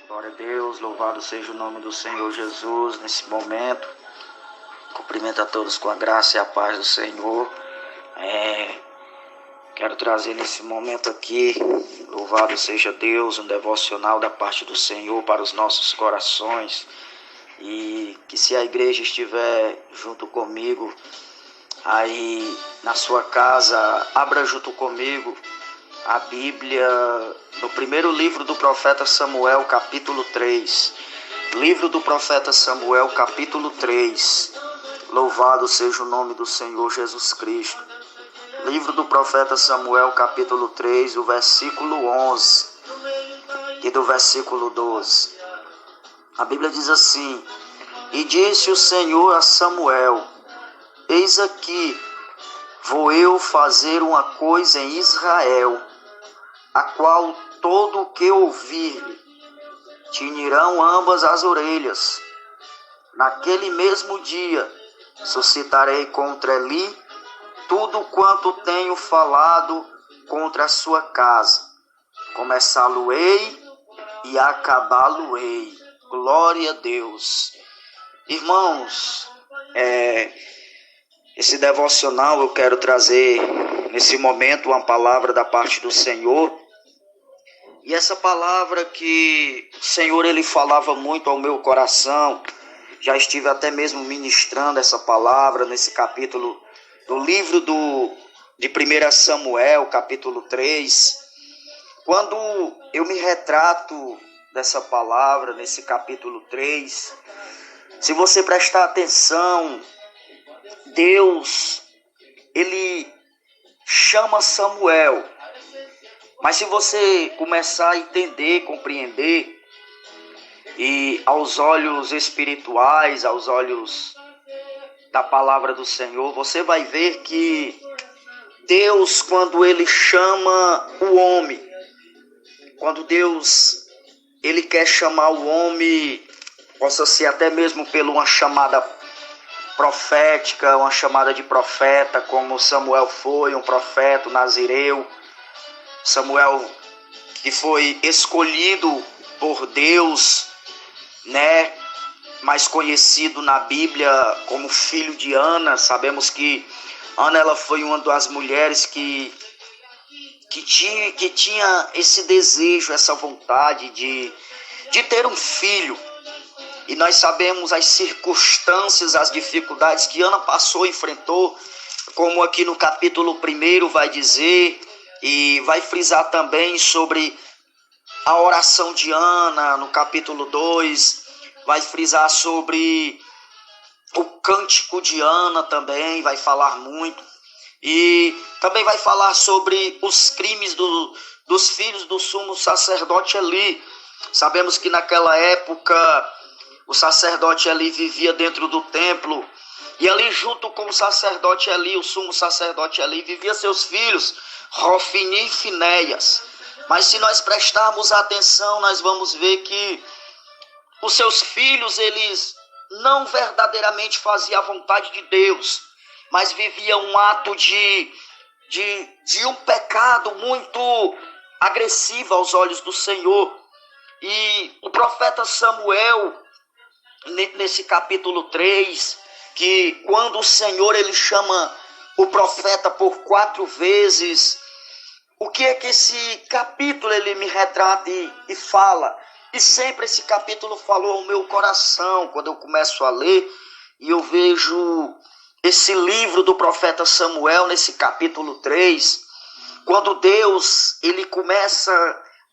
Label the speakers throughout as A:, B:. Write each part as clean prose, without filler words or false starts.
A: Glória a Deus, louvado seja o nome do Senhor Jesus nesse momento. Cumprimento a todos com a graça e a paz do Senhor. Quero trazer nesse momento aqui, louvado seja Deus, um devocional da parte do Senhor para os nossos corações. E que se a igreja estiver junto comigo, aí na sua casa, abra junto comigo a Bíblia no primeiro livro do profeta Samuel, capítulo 3. Livro do profeta Samuel, capítulo 3. Louvado seja o nome do Senhor Jesus Cristo. Livro do profeta Samuel, capítulo 3, o versículo 11 e do versículo 12. A Bíblia diz assim: E disse o Senhor a Samuel: Eis aqui, vou eu fazer uma coisa em Israel, a qual todo o que ouvir tinirão ambas as orelhas. Naquele mesmo dia suscitarei contra Eli tudo quanto tenho falado contra a sua casa. Começá-lo-ei e acabá-lo-ei. Glória a Deus. Irmãos, esse devocional eu quero trazer nesse momento uma palavra da parte do Senhor. E essa palavra que o Senhor ele falava muito ao meu coração, já estive até mesmo ministrando essa palavra nesse capítulo do livro de 1 Samuel, capítulo 3. Quando eu me retrato dessa palavra nesse capítulo 3, se você prestar atenção, Deus, ele chama Samuel. Mas se você começar a entender, compreender, e aos olhos espirituais, aos olhos da palavra do Senhor, você vai ver que Deus, quando ele chama o homem, quando Deus ele quer chamar o homem, possa ser até mesmo por uma chamada profética, uma chamada de profeta, como Samuel foi, um profeta, um nazireu. Samuel que foi escolhido por Deus, mais conhecido na Bíblia como filho de Ana. Sabemos que Ana ela foi uma das mulheres que tinha esse desejo, essa vontade de ter um filho. E nós sabemos as circunstâncias, as dificuldades que Ana passou, enfrentou, como aqui no capítulo 1 vai dizer, e vai frisar também sobre a oração de Ana, no capítulo 2, vai frisar sobre o cântico de Ana também, vai falar muito. E também vai falar sobre os crimes dos filhos do sumo sacerdote Eli. Sabemos que naquela época o sacerdote Eli vivia dentro do templo, e ali junto com o sacerdote Eli, o sumo sacerdote Eli, vivia seus filhos, Rofini e Finéias. Mas se nós prestarmos atenção, nós vamos ver que os seus filhos, eles não verdadeiramente faziam a vontade de Deus, mas viviam um ato de um pecado muito agressivo aos olhos do Senhor. E o profeta Samuel, nesse capítulo 3, que quando o Senhor ele chama o profeta por 4 vezes, o que é que esse capítulo ele me retrata e fala? E sempre esse capítulo falou ao meu coração, quando eu começo a ler, e eu vejo esse livro do profeta Samuel, nesse capítulo 3, quando Deus ele começa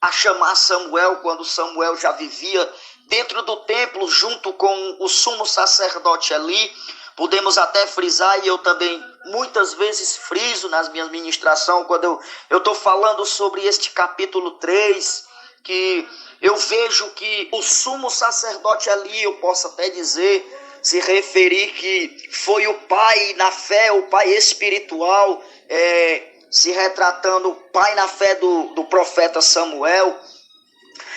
A: a chamar Samuel, quando Samuel já vivia dentro do templo, junto com o sumo sacerdote Eli. Podemos até frisar, e eu também muitas vezes friso nas minhas ministrações, quando eu estou falando sobre este capítulo 3, que eu vejo que o sumo sacerdote Eli, eu posso até dizer, se referir que foi o pai na fé, o pai espiritual, se retratando o pai na fé do profeta Samuel.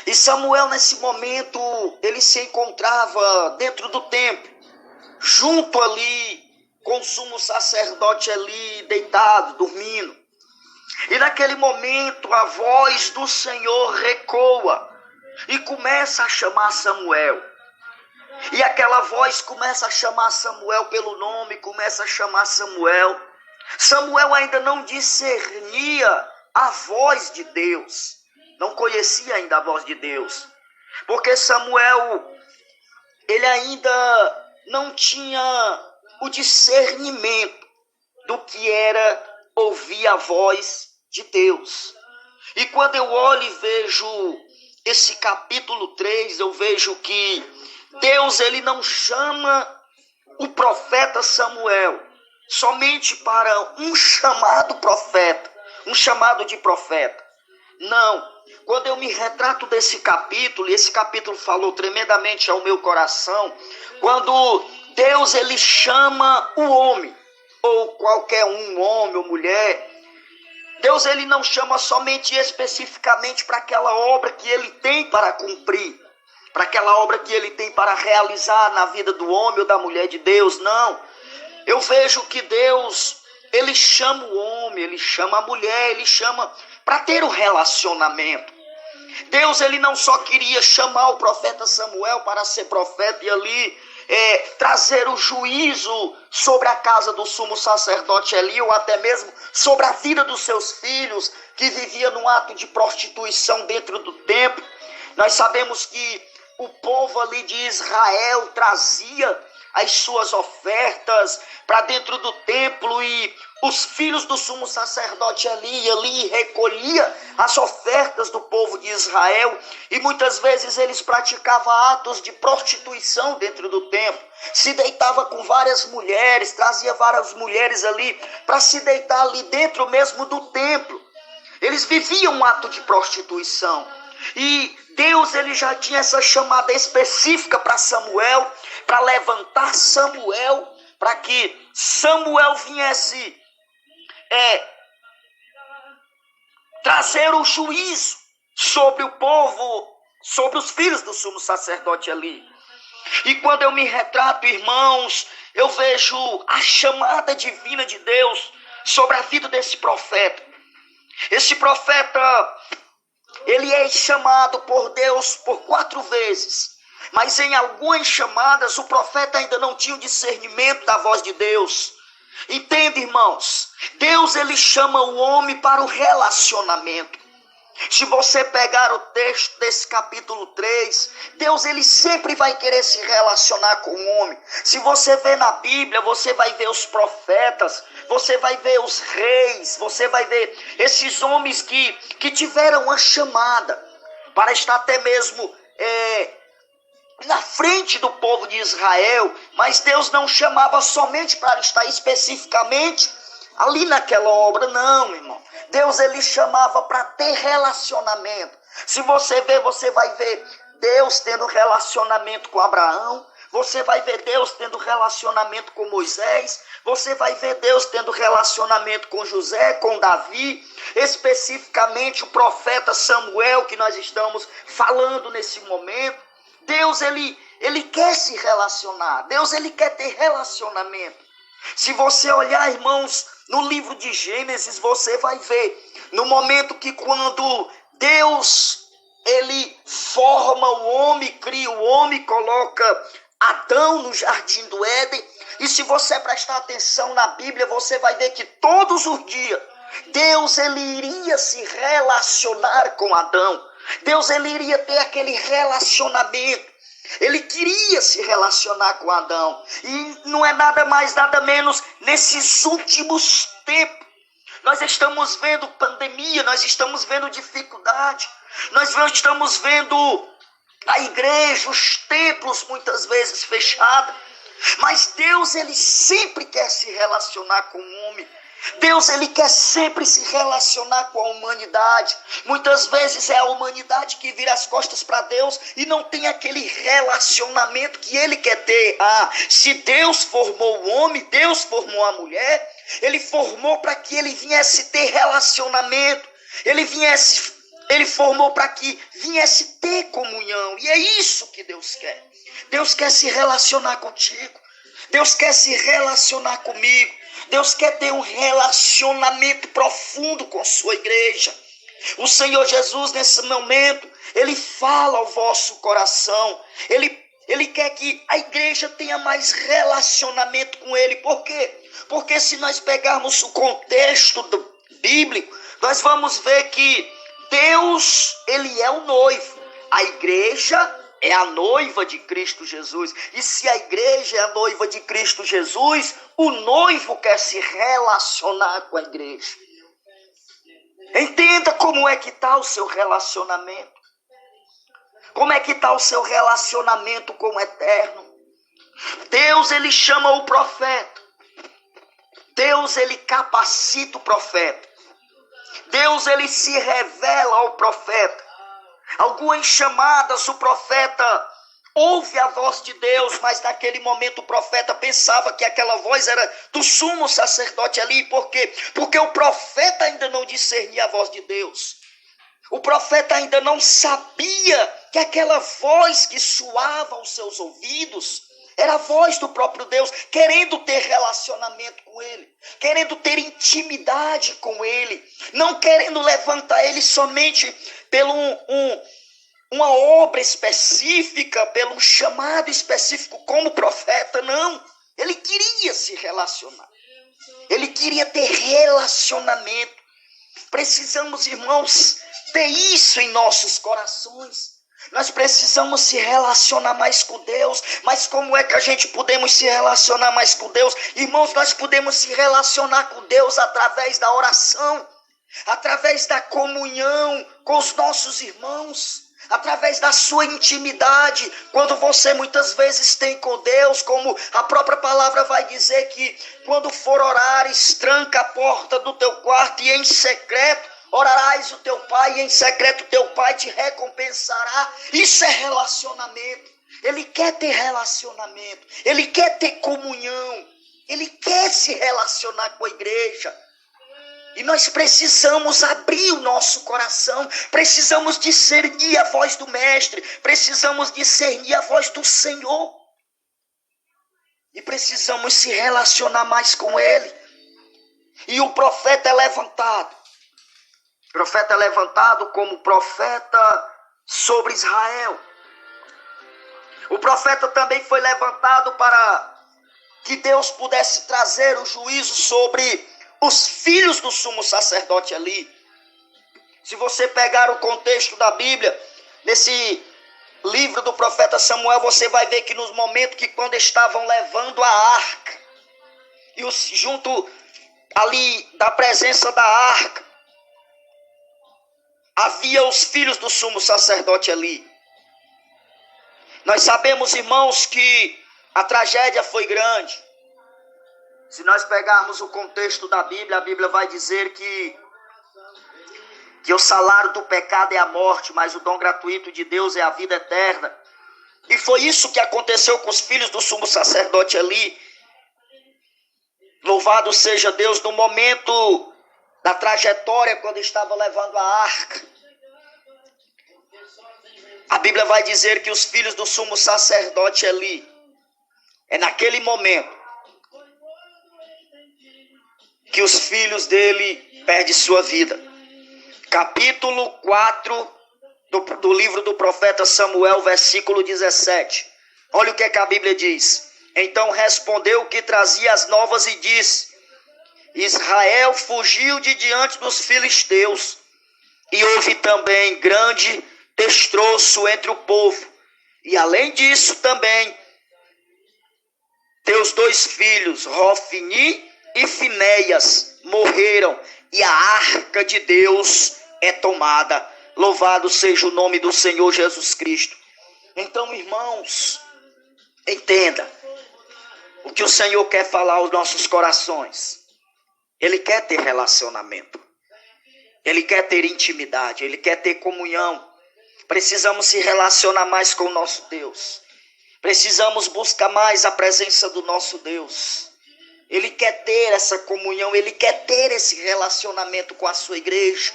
A: E Samuel nesse momento, ele se encontrava dentro do templo, junto ali com o sumo sacerdote ali deitado, dormindo. E naquele momento a voz do Senhor recoa. e começa a chamar Samuel. E aquela voz começa a chamar Samuel pelo nome, começa a chamar Samuel. Samuel ainda não discernia a voz de Deus, não conhecia ainda a voz de Deus, porque Samuel, ele ainda não tinha o discernimento do que era ouvir a voz de Deus. E quando eu olho e vejo esse capítulo 3, eu vejo que Deus, ele não chama o profeta Samuel somente para um chamado profeta, um chamado de profeta. Não, quando eu me retrato desse capítulo, e esse capítulo falou tremendamente ao meu coração, quando Deus, ele chama o homem, ou qualquer um, homem ou mulher, Deus, ele não chama somente especificamente para aquela obra que ele tem para cumprir, para aquela obra que ele tem para realizar na vida do homem ou da mulher de Deus, não. Eu vejo que Deus, ele chama o homem, ele chama a mulher, ele chama para ter um relacionamento. Deus, ele não só queria chamar o profeta Samuel para ser profeta e ali trazer o juízo sobre a casa do sumo sacerdote Eli, ou até mesmo sobre a vida dos seus filhos, que vivia num ato de prostituição dentro do templo. Nós sabemos que o povo ali de Israel trazia as suas ofertas para dentro do templo, e os filhos do sumo sacerdote ali recolhia as ofertas do povo de Israel, e muitas vezes eles praticavam atos de prostituição dentro do templo, se deitava com várias mulheres, trazia várias mulheres ali para se deitar ali dentro mesmo do templo. Eles viviam um ato de prostituição, e Deus, ele já tinha essa chamada específica para Samuel, para levantar Samuel, para que Samuel viesse trazer o juízo sobre o povo, sobre os filhos do sumo sacerdote ali. E quando eu me retrato, irmãos, eu vejo a chamada divina de Deus sobre a vida desse profeta. Esse profeta, ele é chamado por Deus por 4 vezes. Mas em algumas chamadas o profeta ainda não tinha o discernimento da voz de Deus. Entende, irmãos? Deus, ele chama o homem para o relacionamento. Se você pegar o texto desse capítulo 3, Deus, ele sempre vai querer se relacionar com o homem. Se você vê na Bíblia, você vai ver os profetas, você vai ver os reis, você vai ver esses homens que tiveram uma chamada para estar até mesmo na frente do povo de Israel, mas Deus não chamava somente para estar especificamente ali naquela obra, não, irmão. Deus, ele chamava para ter relacionamento. Se você ver, você vai ver Deus tendo relacionamento com Abraão, você vai ver Deus tendo relacionamento com Moisés, você vai ver Deus tendo relacionamento com José, com Davi, especificamente o profeta Samuel, que nós estamos falando nesse momento. Deus, ele quer se relacionar. Deus, ele quer ter relacionamento. Se você olhar, irmãos, no livro de Gênesis, você vai ver, no momento que quando Deus, ele forma o homem, cria o homem, coloca Adão no jardim do Éden, e se você prestar atenção na Bíblia, você vai ver que todos os dias, Deus, ele iria se relacionar com Adão. Deus, ele iria ter aquele relacionamento. Ele queria se relacionar com Adão. E não é nada mais, nada menos, nesses últimos tempos. Nós estamos vendo pandemia, nós estamos vendo dificuldade. Nós estamos vendo a igreja, os templos muitas vezes fechados. Mas Deus, ele sempre quer se relacionar com o homem. Deus, ele quer sempre se relacionar com a humanidade. Muitas vezes é a humanidade que vira as costas para Deus e não tem aquele relacionamento que ele quer ter. Se Deus formou o homem, Deus formou a mulher, ele formou para que ele viesse ter relacionamento. Ele formou para que viesse ter comunhão. E é isso que Deus quer. Deus quer se relacionar contigo. Deus quer se relacionar comigo. Deus quer ter um relacionamento profundo com a sua igreja. O Senhor Jesus, nesse momento, Ele fala ao vosso coração. Ele quer que a igreja tenha mais relacionamento com Ele. Por quê? Porque se nós pegarmos o contexto bíblico, nós vamos ver que Deus, Ele é o noivo. A igreja é a noiva de Cristo Jesus. E se a igreja é a noiva de Cristo Jesus, o noivo quer se relacionar com a igreja. Entenda como é que está o seu relacionamento. Como é que está o seu relacionamento com o Eterno? Deus, Ele chama o profeta. Deus, Ele capacita o profeta. Deus, Ele se revela ao profeta. Algumas chamadas, o profeta ouve a voz de Deus, mas naquele momento o profeta pensava que aquela voz era do sumo sacerdote ali. Por quê? Porque o profeta ainda não discernia a voz de Deus. O profeta ainda não sabia que aquela voz que soava aos seus ouvidos era a voz do próprio Deus, querendo ter relacionamento com Ele, querendo ter intimidade com Ele, não querendo levantar Ele somente pelo uma obra específica, pelo um chamado específico como profeta, não. Ele queria se relacionar, ele queria ter relacionamento. Precisamos, irmãos, ter isso em nossos corações. Nós precisamos se relacionar mais com Deus. Mas como é que a gente podemos se relacionar mais com Deus? Irmãos, nós podemos se relacionar com Deus através da oração, através da comunhão com os nossos irmãos, através da sua intimidade, quando você muitas vezes tem com Deus, como a própria palavra vai dizer que quando for orares, tranca a porta do teu quarto e em secreto orarás o teu pai, e em secreto o teu pai te recompensará. Isso é relacionamento. Ele quer ter relacionamento, ele quer ter comunhão, ele quer se relacionar com a igreja. E nós precisamos abrir o nosso coração, precisamos discernir a voz do Mestre, precisamos discernir a voz do Senhor. E precisamos se relacionar mais com Ele. E o profeta é levantado. O profeta é levantado como profeta sobre Israel. O profeta também foi levantado para que Deus pudesse trazer o juízo sobre os filhos do sumo sacerdote ali. Se você pegar o contexto da Bíblia, nesse livro do profeta Samuel, você vai ver que nos momentos que quando estavam levando a arca, e junto ali da presença da arca, havia os filhos do sumo sacerdote ali. Nós sabemos, irmãos, que a tragédia foi grande. Se nós pegarmos o contexto da Bíblia, a Bíblia vai dizer que o salário do pecado é a morte, mas o dom gratuito de Deus é a vida eterna. E foi isso que aconteceu com os filhos do sumo sacerdote ali. Louvado seja Deus, no momento da trajetória, quando estava levando a arca. A Bíblia vai dizer que os filhos do sumo sacerdote ali, é naquele momento que os filhos dele perdem sua vida. Capítulo 4 do livro do profeta Samuel, versículo 17. Olha o que a Bíblia diz. Então respondeu o que trazia as novas e disse: Israel fugiu de diante dos filisteus, e houve também grande destroço entre o povo. E além disso também, teus 2 filhos, Hofni e Finéias, morreram, e a arca de Deus é tomada. Louvado seja o nome do Senhor Jesus Cristo. Então, irmãos, entenda o que o Senhor quer falar aos nossos corações. Ele quer ter relacionamento, ele quer ter intimidade, ele quer ter comunhão. Precisamos se relacionar mais com o nosso Deus. Precisamos buscar mais a presença do nosso Deus. Ele quer ter essa comunhão, ele quer ter esse relacionamento com a sua igreja.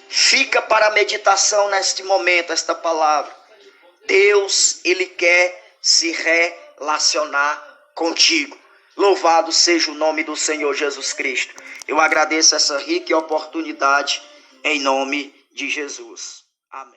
A: Fica para a meditação neste momento, esta palavra. Deus, ele quer se relacionar contigo. Louvado seja o nome do Senhor Jesus Cristo. Eu agradeço essa rica oportunidade em nome de de Jesus. Amém.